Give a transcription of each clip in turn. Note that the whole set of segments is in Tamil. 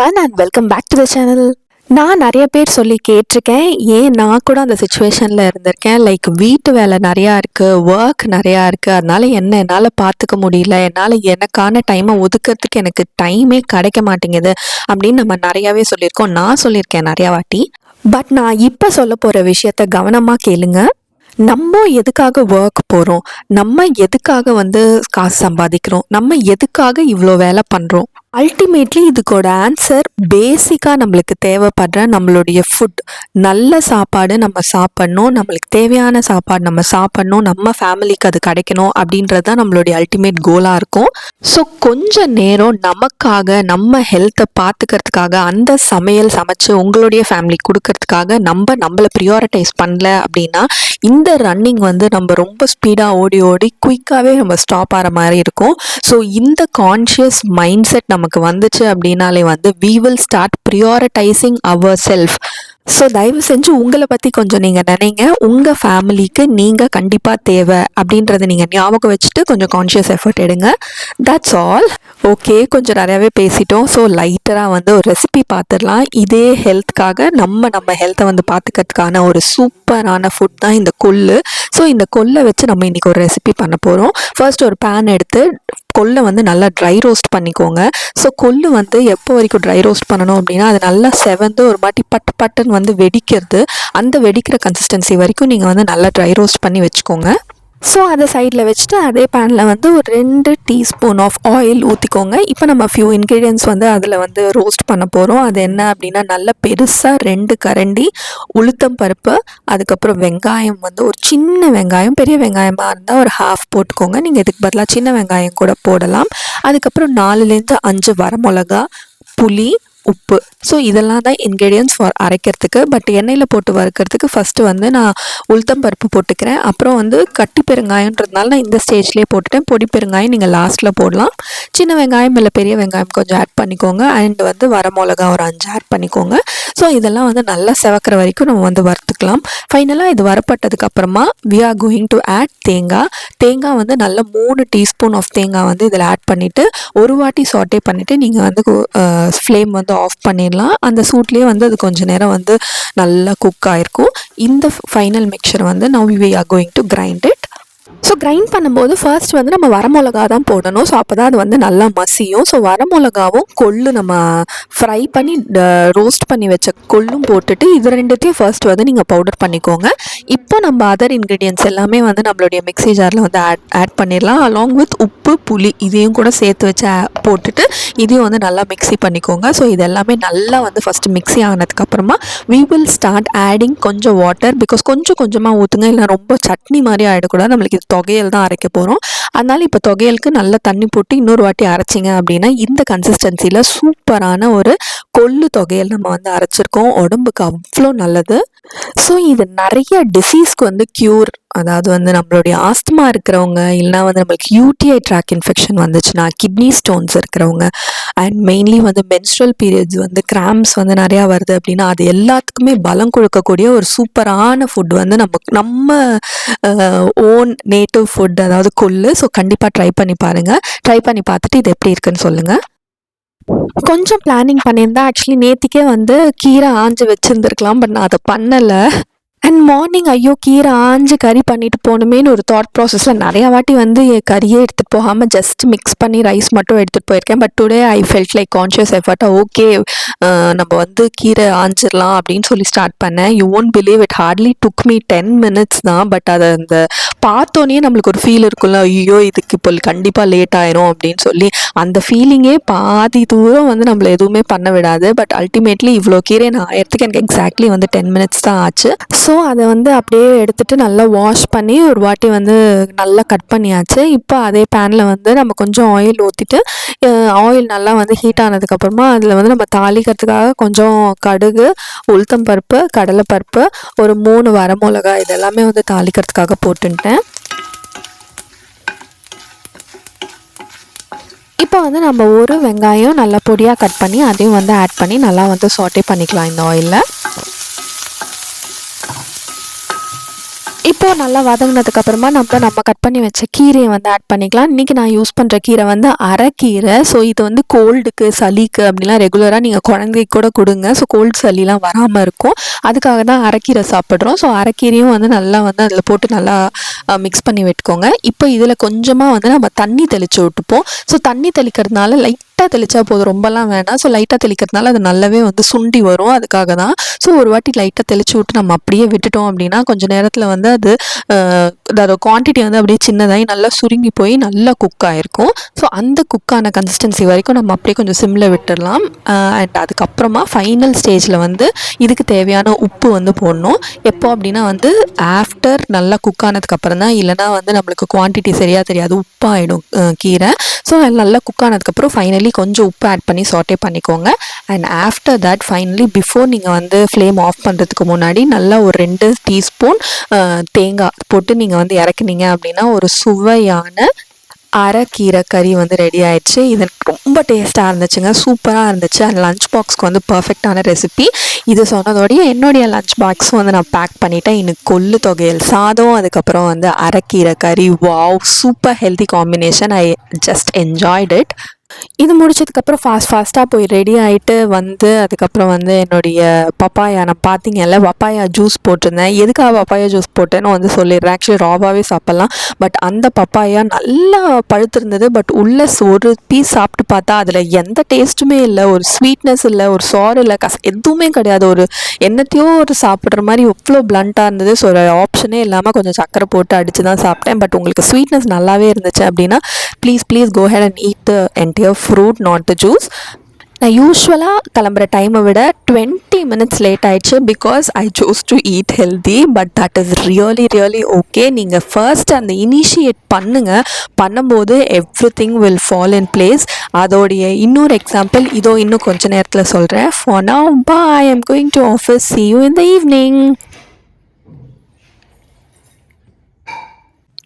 everyone and welcome back to the channel. நான் நிறைய பேர் சொல்லி கேட்டிருக்கேன், ஏன் நான் கூட அந்த சுச்சுவேஷனில் இருந்திருக்கேன். லைக் வீட்டு வேலை நிறையா இருக்குது, ஒர்க் நிறையா இருக்குது, அதனால என்னால் பார்த்துக்க முடியல, என்னால் எனக்கான டைமை ஒதுக்கிறதுக்கு எனக்கு டைமே கிடைக்க மாட்டேங்குது அப்படின்னு நம்ம நிறையாவே சொல்லியிருக்கோம். நான் சொல்லியிருக்கேன் நிறையா வாட்டி. பட் நான் இப்போ சொல்ல போகிற விஷயத்த கவனமாக கேளுங்க. நம்ம எதுக்காக ஒர்க் போகிறோம், நம்ம எதுக்காக காசு சம்பாதிக்கிறோம், நம்ம எதுக்காக இவ்வளோ வேலை பண்ணுறோம், அல்டிமேட்லி இதுக்கோட ஆன்சர் பேசிக்காக நம்மளுக்கு தேவைப்படுற நம்மளுடைய ஃபுட், நல்ல சாப்பாடு நம்ம சாப்பிட்ணும், நம்மளுக்கு தேவையான சாப்பாடு நம்ம சாப்பிட்ணும், நம்ம ஃபேமிலிக்கு அது கிடைக்கணும் அப்படின்றது தான் நம்மளுடைய அல்டிமேட் கோலாக இருக்கும். ஸோ கொஞ்ச நேரம் நமக்காக, நம்ம ஹெல்த்தை பார்த்துக்கிறதுக்காக, அந்த சமையல் சமைச்சு உங்களுடைய ஃபேமிலிக்கு கொடுக்கறதுக்காக நம்மளை ப்ரியாரிட்டைஸ் பண்ணல அப்படின்னா இந்த ரன்னிங் நம்ம ரொம்ப ஸ்பீடாக ஓடி ஓடி குயிக்காகவே நம்ம ஸ்டாப் ஆகிற மாதிரி இருக்கும். ஸோ இந்த கான்ஷியஸ் மைண்ட் செட் நமக்கு வந்துச்சு அப்படின்னாலே we will start prioritizing ourselves. So தயவு செஞ்சு உங்களை பற்றி கொஞ்சம் நீங்கள் நினைங்க. உங்கள் ஃபேமிலிக்கு நீங்கள் கண்டிப்பாக தேவை அப்படின்றத நீங்கள் ஞாபகம் வச்சுட்டு கொஞ்சம் கான்ஷியஸ் எஃபர்ட் எடுங்க. That's all. ஓகே, கொஞ்சம் நிறையாவே பேசிட்டோம். ஸோ லைட்டராக ஒரு ரெசிபி பார்த்துடலாம். இதே ஹெல்த்துக்காக நம்ம ஹெல்த்தை பார்த்துக்கிறதுக்கான ஒரு சூப்பரான ஃபுட் தான் இந்த கொள்ளு. ஸோ இந்த கொல்லை வச்சு நம்ம இன்றைக்கி ஒரு ரெசிபி பண்ண போகிறோம். ஃபர்ஸ்ட் ஒரு பேன் எடுத்து கொல்லை நல்லா ட்ரை ரோஸ்ட் பண்ணிக்கோங்க. ஸோ கொள்ளு எப்போ வரைக்கும் ட்ரை ரோஸ்ட் பண்ணணும் அப்படின்னா அது நல்லா செவந்து ஒரு மாட்டி பட்டு பட்டுன்னு வெடிக்கிறது, அந்த வெடிக்கிற கன்சிஸ்டன்சி வரைக்கும் நீங்கள் நல்லா ட்ரை ரோஸ்ட் பண்ணி வச்சுக்கோங்க. ஸோ அதை சைடில் வச்சுட்டு அதே பேனில் ஒரு 2 டீஸ்பூன் ஆஃப் ஆயில் ஊற்றிக்கோங்க. இப்போ நம்ம ஃபியூ இன்க்ரீடியன்ட்ஸ் அதில் ரோஸ்ட் பண்ண போகிறோம். அது என்ன அப்படின்னா நல்ல பெருசாக 2 கரண்டி உளுத்தம் பருப்பு, அதுக்கப்புறம் வெங்காயம் ஒரு சின்ன வெங்காயம், பெரிய வெங்காயமாக இருந்தால் ஒரு ஹாஃப் போட்டுக்கோங்க. நீங்கள் இதுக்கு பதிலாக சின்ன வெங்காயம் கூட போடலாம். அதுக்கப்புறம் 4லேருந்து 5 வரமிளகா, புளி, உப்பு. ஸோ இதெல்லாம் தான் இன்க்ரீடியன்ட்ஸ் ஃபார் அரைக்கிறதுக்கு. பட் எண்ணெயில் போட்டு வறுக்கிறதுக்கு ஃபஸ்ட்டு நான் உளுத்தம் பருப்பு போட்டுக்கிறேன். அப்புறம் கட்டி பெருங்காயன்றதுனால நான் இந்த ஸ்டேஜ்லேயே போட்டுட்டேன். பொடி பெருங்காயம் நீங்கள் லாஸ்ட்டில் போடலாம். சின்ன வெங்காயம் இல்லை பெரிய வெங்காயம் கொஞ்சம் ஆட் பண்ணிக்கோங்க. அண்ட் வரமிளகா ஒரு 5 ஆட் பண்ணிக்கோங்க. ஸோ இதெல்லாம் நல்லா செவக்கிற வரைக்கும் நம்ம வறுத்துக்கலாம். ஃபைனலாக இது வரப்பட்டதுக்கப்புறமா we are going to add தேங்காய் நல்ல 3 டீஸ்பூன் ஆஃப் தேங்காய் இதில் ஆட் பண்ணிவிட்டு ஒரு வாட்டி சாட்டே பண்ணிவிட்டு நீங்கள் ஃப்ளேம் ஆஃப் பண்ணிடலாம். அந்த சூட்லேயே அது கொஞ்சம் நேரம் நல்லா குக் ஆகிருக்கும். இந்த final mixture now we are going to grind it. So grind பண்ணும்போது ஃபர்ஸ்ட் நம்ம வரமிளகா தான் போடணும். ஸோ அப்போ தான் அது நல்லா மசியும். ஸோ வரமிளகாவும் கொள்ளு நம்ம ஃப்ரை பண்ணி ரோஸ்ட் பண்ணி வச்ச கொள்ளும் போட்டுட்டு இது ரெண்டுத்தையும் ஃபர்ஸ்ட் நீங்கள் பவுடர் பண்ணிக்கோங்க. இப்போ நம்ம அதர் இன்க்ரீடியன்ட்ஸ் எல்லாமே நம்மளுடைய மிக்ஸி ஜாரில் ஆட் பண்ணிடலாம். அலாங் வித் உப்பு, புளி இதையும் கூட சேர்த்து வச்சு போட்டுட்டு இதையும் நல்லா மிக்ஸி பண்ணிக்கோங்க. ஸோ இது எல்லாமே நல்லா ஃபஸ்ட்டு மிக்ஸி ஆனதுக்கப்புறமா we will start adding கொஞ்சம் வாட்டர். பிகாஸ் கொஞ்சமாக ஊற்றுங்க, இல்லை ரொம்ப சட்னி மாதிரி ஆகிடக்கூடாது. நம்மளுக்கு இது தொகையல் தான் அரைக்க போகிறோம். அதனால் இப்போ தொகையலுக்கு நல்லா தண்ணி போட்டு இன்னொரு வாட்டி அரைச்சிங்க அப்படின்னா இந்த கன்சிஸ்டன்சியில் சூப்பரான ஒரு கொள்ளு தொகையல் நம்ம அரைச்சிருக்கோம். உடம்புக்கு அவ்வளோ நல்லது. ஸோ இது நிறைய டிசீஸ்க்கு க்யூர். அதாவது நம்மளுடைய ஆஸ்துமா இருக்கிறவங்க, இல்லைனா நம்மளுக்கு யூடிஐ ட்ராக் இன்ஃபெக்ஷன் வந்துச்சுன்னா, கிட்னி ஸ்டோன்ஸ் இருக்கிறவங்க, and mainly menstrual periods grams நிறையா வருது அப்படின்னா அது எல்லாத்துக்குமே பலம் கொடுக்கக்கூடிய ஒரு சூப்பரான ஃபுட் நம்ம ஓன் நேட்டிவ் ஃபுட், அதாவது கொள்ளு. ஸோ கண்டிப்பாக ட்ரை பண்ணி பாருங்கள். ட்ரை பண்ணி பார்த்துட்டு இது எப்படி இருக்குன்னு சொல்லுங்கள். கொஞ்சம் பிளானிங் பண்ணியிருந்தா ஆக்சுவலி நேற்றுக்கே கீரை ஆஞ்சு வச்சுருந்துருக்கலாம். பட் நான் அதை பண்ணலை. அண்ட் மார்னிங் ஐயோ கீரை ஆஞ்சு கறி பண்ணிட்டு போகணுமேனு ஒரு தாட் ப்ராசஸில் நிறையா வாட்டி கறியே எடுத்துகிட்டு போகாமல் ஜஸ்ட் மிக்ஸ் பண்ணி ரைஸ் மட்டும் எடுத்துகிட்டு போயிருக்கேன். But today I felt like conscious எஃபர்ட்டாக ஓகே நம்ம கீரை ஆஞ்சிடலாம் அப்படின்னு சொல்லி ஸ்டார்ட் பண்ணேன். You won't believe it hardly took me 10 minutes தான். பட் அதை அந்த பார்த்தோன்னே நம்மளுக்கு ஒரு ஃபீல் இருக்குல்ல, ஐயோ இதுக்கு இப்போ கண்டிப்பாக லேட் ஆயிரும் அப்படின்னு சொல்லி. அந்த ஃபீலிங்கே பாதி தூரம் நம்மளை எதுவுமே பண்ண விடாது. பட் அல்டிமேட்லி இவ்வளோ கீரை நான் ஆயிரத்துக்கு எனக்கு எக்ஸாக்ட்லி 10 minutes தான் ஆச்சு. ஸோ அதை அப்படியே எடுத்துகிட்டு நல்லா வாஷ் பண்ணி ஒரு வாட்டி நல்லா கட் பண்ணியாச்சு. இப்போ அதே பேனில் நம்ம கொஞ்சம் ஆயில் ஊற்றிட்டு ஆயில் நல்லா ஹீட் ஆனதுக்கப்புறமா அதில் நம்ம தாளிக்கிறதுக்காக கொஞ்சம் கடுகு, உளுத்தம் பருப்பு, கடலைப்பருப்பு, ஒரு 3 வரமிளகா இதெல்லாமே தாளிக்கிறதுக்காக போட்டுட்டேன். இப்போ நம்ம ஒரு வெங்காயம் நல்லா பொடியாக கட் பண்ணி அதையும் ஆட் பண்ணி நல்லா சாட்டே பண்ணிக்கலாம் இந்த ஆயிலில். இப்போது நல்லா வதங்கினதுக்கப்புறமா நம்ம கட் பண்ணி வச்ச கீரையை வந்து ஆட் பண்ணிக்கலாம். இன்றைக்கி நான் யூஸ் பண்ணுற கீரை வந்து அரைக்கீரை. ஸோ இது வந்து கோல்டுக்கு சளிக்கு அப்படிலாம் ரெகுலராக நீங்கள் குழந்தைக்கு கூட கொடுங்க. ஸோ கோல்டு சளிலாம் வராமல் இருக்கும். அதுக்காக தான் அரைக்கீரை சாப்பிட்றோம். ஸோ அரைக்கீரையும் வந்து நல்லா வந்து அதில் போட்டு நல்லா மிக்ஸ் பண்ணி விட்டுக்கோங்க. இப்போ இதில் கொஞ்சமாக வந்து நம்ம தண்ணி தெளித்து விட்டுப்போம். ஸோ தண்ணி தெளிக்கிறதுனால லைட்டாக தெளித்தா போதும், ரொம்பலாம் வேணாம். ஸோ லைட்டாக தெளிக்கிறதுனால அது நல்லாவே வந்து சுண்டி வரும். அதுக்காக தான். ஸோ ஒரு வாட்டி லைட்டாக தெளித்து விட்டு நம்ம அப்படியே விட்டுட்டோம் அப்படின்னா கொஞ்சம் நேரத்தில் வந்து அது அதோட குவான்டிட்டி வந்து அப்படியே சின்னதாகி நல்லா சுருங்கி போய் நல்லா குக் ஆகிருக்கும். ஸோ அந்த குக்கான கன்சிஸ்டன்சி வரைக்கும் நம்ம அப்படியே கொஞ்சம் சிம்மில் விட்டுடலாம். அண்ட் அதுக்கப்புறமா ஃபைனல் ஸ்டேஜில் வந்து இதுக்கு தேவையான உப்பு வந்து போடணும். எப்போ அப்படின்னா வந்து ஆஃப்டர் நல்லா குக் ஆனதுக்கப்புறம் தான், இல்லைனா வந்து நம்மளுக்கு குவான்டிட்டி சரியாக தெரியாது, உப்பாகிடும் கீரை. ஸோ நல்லா குக் ஆனதுக்கப்புறம் ஃபைனலி கொஞ்சம் உப்பு ஆட் பண்ணி சாட்டே பண்ணிக்கோங்க. And after that finally before நீங்கள் வந்து ஃப்ளேம் ஆஃப் பண்ணுறதுக்கு முன்னாடி நல்லா ஒரு 2 டீஸ்பூன் தேங்காய் போட்டு நீங்கள் வந்து இறக்குனீங்க அப்படின்னா ஒரு சுவையான அரைக்கீரை கறி வந்து ரெடி ஆயிடுச்சு. இது ரொம்ப டேஸ்ட்டாக இருந்துச்சுங்க, சூப்பராக இருந்துச்சு. அண்ட் லஞ்ச் பாக்ஸ்க்கு வந்து பர்ஃபெக்டான ரெசிபி. இது சொன்னதோடைய என்னுடைய லஞ்ச் பாக்ஸும் வந்து நான் பேக் பண்ணிட்டேன். இன்னும் கொள்ளு தொகையல் சாதம், அதுக்கப்புறம் வந்து அரைக்கீரை கறி. Wow, super healthy combination. I just enjoyed it. இது முடிச்சதுக்கப்புறம் ஃபாஸ்ட்டாக போய் ரெடி ஆகிட்டு வந்து அதுக்கப்புறம் வந்து என்னுடைய பப்பாயா, நான் பார்த்தீங்கல்ல பப்பாயா ஜூஸ் போட்டிருந்தேன். எதுக்காக பப்பாயா ஜூஸ் போட்டேன்னு வந்து சொல்லிடுறேன். ஆக்சுவலி ராவாகவே சாப்பிட்லாம். பட் அந்த பப்பாயா நல்லா பழுத்திருந்தது. பட் உள்ள ஒரு பீஸ் சாப்பிட்டு பார்த்தா அதில் எந்த டேஸ்ட்டுமே இல்லை, ஒரு ஸ்வீட்னஸ் இல்லை, ஒரு சார் இல்லை, எதுவுமே கிடையாது. ஒரு என்னத்தையோ ஒரு சாப்பிட்ற மாதிரி எவ்வளோ பிளண்ட்டாக இருந்தது. ஸோ ஒரு ஆப்ஷனே இல்லாமல் கொஞ்சம் சக்கரை போட்டு அடித்து தான் சாப்பிட்டேன். பட் உங்களுக்கு ஸ்வீட்னஸ் நல்லாவே இருந்துச்சு அப்படின்னா please go head and eat the entire fruit, not the juice. நான் யூஸ்வலாக கிளம்புற டைமை விட 20 minutes லேட் ஆயிடுச்சு because I choose to eat healthy. But that is really okay. நீங்கள் ஃபர்ஸ்ட் அந்த இனிஷியேட் பண்ணும்போது everything will fall in place. அதோடைய இன்னொரு எக்ஸாம்பிள் இதோ இன்னும் கொஞ்சம் நேரத்தில் சொல்கிறேன். For now by, I am going to office. see you in the evening.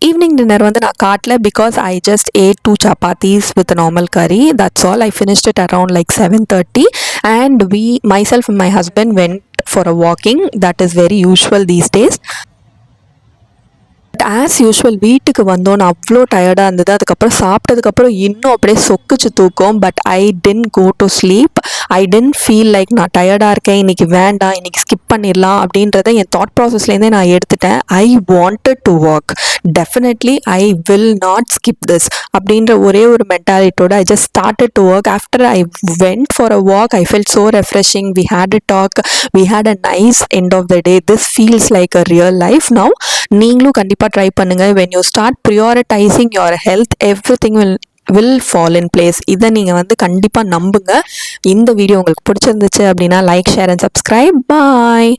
Evening dinner வந்து நான் காட்டல because I just ate 2 chapatis with a normal curry. That's all. I finished it around like 7:30 and myself and my husband went for a walking. That is very usual these days. But as usual வீட்டுக்கு வந்தோன்னு அவ்வளோ டயர்டாக இருந்தது. அதுக்கப்புறம் சாப்பிட்டதுக்கப்புறம் இன்னும் அப்படியே சொக்குச்சு தூக்கம். But I tend go to sleep. I tend feel like நான் டயர்டாக இருக்கேன், இன்றைக்கி வேண்டாம், இன்றைக்கி ஸ்கிப் பண்ணிடலாம் அப்படின்றத என் தாட் ப்ராசஸ்லேருந்தே நான் எடுத்துட்டேன். I wanted to work, definitely I will not skip this அப்படின்ற ஒரே ஒரு மென்டாலிட்டியோட I just started to work. After I went for a walk, I felt so refreshing. We had a talk, we had a nice end of the day. This feels like a real life now. நீங்களும் கண்டிப்பாக ட்ரை பண்ணுங்கள். when you start prioritizing your health, everything will fall in place. இதை நீங்கள் வந்து கண்டிப்பாக நம்புங்க. இந்த வீடியோ உங்களுக்கு பிடிச்சிருந்துச்சு அப்படின்னா like, share and subscribe. Bye.